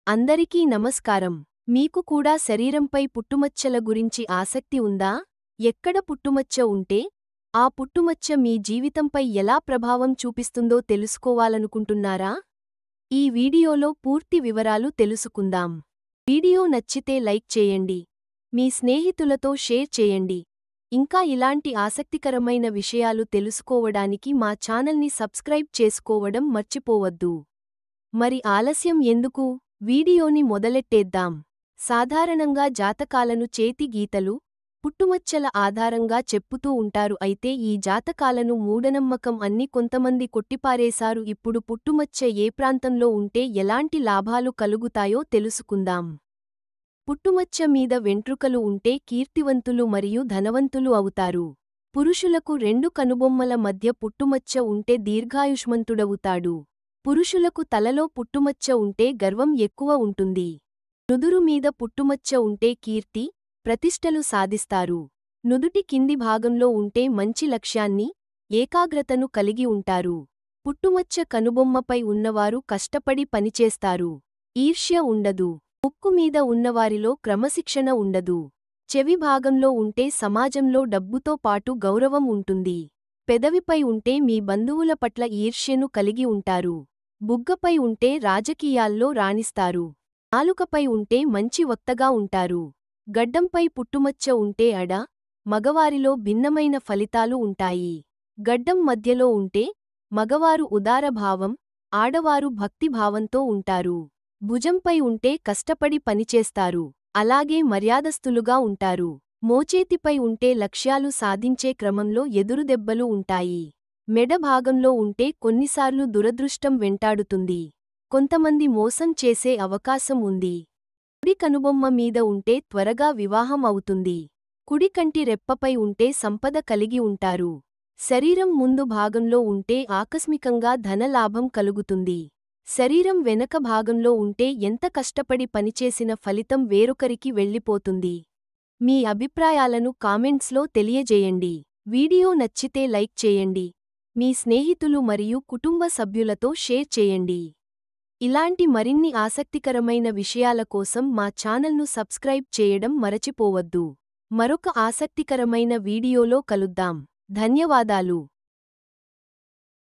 అందరికీ నమస్కారం. మీకు కూడా శరీరంపై పుట్టుమచ్చల గురించి ఆసక్తి ఉందా? ఎక్కడ పుట్టుమచ్చ ఉంటే, ఆ పుట్టుమచ్చ మీ జీవితంపై ఎలా ప్రభావం చూపిస్తుందో తెలుసుకోవాలనుకుంటున్నారా? ఈ వీడియోలో పూర్తి వివరాలు తెలుసుకుందాం. వీడియో నచ్చితే లైక్ చేయండి. మీ స్నేహితులతో షేర్ చేయండి. ఇంకా ఇలాంటి ఆసక్తికరమైన విషయాలు తెలుసుకోవడానికి మా ఛానల్ని సబ్స్క్రైబ్ చేసుకోవడం మర్చిపోవద్దు. మరి ఆలస్యం ఎందుకు? వీడియోని మొదలెట్టేద్దాం. సాధారణంగా జాతకాలను చేతి గీతలు, పుట్టుమచ్చల ఆధారంగా చెప్పుతూ ఉంటారు. అయితే ఈ జాతకాలను మూఢనమ్మకం అని కొంతమంది కొట్టిపారేశారు. ఇప్పుడు పుట్టుమచ్చ ఏ ప్రాంతంలో ఉంటే ఎలాంటి లాభాలు కలుగుతాయో తెలుసుకుందాం. పుట్టుమచ్చ మీద వెంట్రుకలు ఉంటే కీర్తివంతులు మరియు ధనవంతులు అవుతారు. పురుషులకు రెండు కనుబొమ్మల మధ్య పుట్టుమచ్చ ఉంటే దీర్ఘాయుష్మంతుడవుతాడు. పురుషులకు తలలో పుట్టుమచ్చ ఉంటే గర్వం ఎక్కువ ఉంటుంది. నుదురు మీద పుట్టుమచ్చ ఉంటే కీర్తి, ప్రతిష్టలు సాధిస్తారు. నుదుటి కింది భాగంలో ఉంటే మంచి లక్ష్యాన్ని, ఏకాగ్రతను కలిగి ఉంటారు. పుట్టుమచ్చ కనుబొమ్మపై ఉన్నవారు కష్టపడి పనిచేస్తారు. ఈర్ష్య ఉండదు. ముక్కు మీద ఉన్నవారిలో క్రమశిక్షణ ఉండదు. చెవి భాగంలో ఉంటే సమాజంలో డబ్బుతో పాటు గౌరవం ఉంటుంది. పెదవిపై ఉంటే మీ బంధువుల పట్ల ఈర్ష్యను కలిగి ఉంటారు. బుగ్గపై ఉంటే రాజకీయాల్లో రాణిస్తారు. నాలుకపై ఉంటే మంచి వక్తగా ఉంటారు. గడ్డంపై పుట్టుమచ్చ ఉంటే మగవారిలో భిన్నమైన ఫలితాలు ఉంటాయి. గడ్డం మధ్యలో ఉంటే మగవారు ఉదారభావం, ఆడవారు భక్తిభావంతో ఉంటారు. భుజంపై ఉంటే కష్టపడి పనిచేస్తారు. అలాగే మర్యాదస్తులుగా ఉంటారు. మోచేతిపై ఉంటే లక్ష్యాలు సాధించే క్రమంలో ఎదురుదెబ్బలు ఉంటాయి. మెడ భాగంలో ఉంటే కొన్నిసార్లు దురదృష్టం వెంటాడుతుంది. కొంతమంది మోసం చేసే అవకాశం ఉంది. కుడి కనుబొమ్మ మీద ఉంటే త్వరగా వివాహం అవుతుంది. కుడి కంటి రెప్పపై ఉంటే సంపద కలిగి ఉంటారు. శరీరం ముందు భాగంలో ఉంటే ఆకస్మికంగా ధనలాభం కలుగుతుంది. శరీరం వెనక భాగంలో ఉంటే ఎంత కష్టపడి పనిచేసిన ఫలితం వేరొకరికి వెళ్ళిపోతుంది. మీ అభిప్రాయాలను కామెంట్స్లో తెలియజేయండి. వీడియో నచ్చితే లైక్ చేయండి. మీ స్నేహితులు మరియు కుటుంబ సభ్యులతో షేర్ చేయండి. ఇలాంటి మరిన్ని ఆసక్తికరమైన విషయాల కోసం మా ఛానల్ను సబ్స్క్రైబ్ చేయడం మరచిపోవద్దు. మరొక ఆసక్తికరమైన వీడియోలో కలుద్దాం. ధన్యవాదాలు.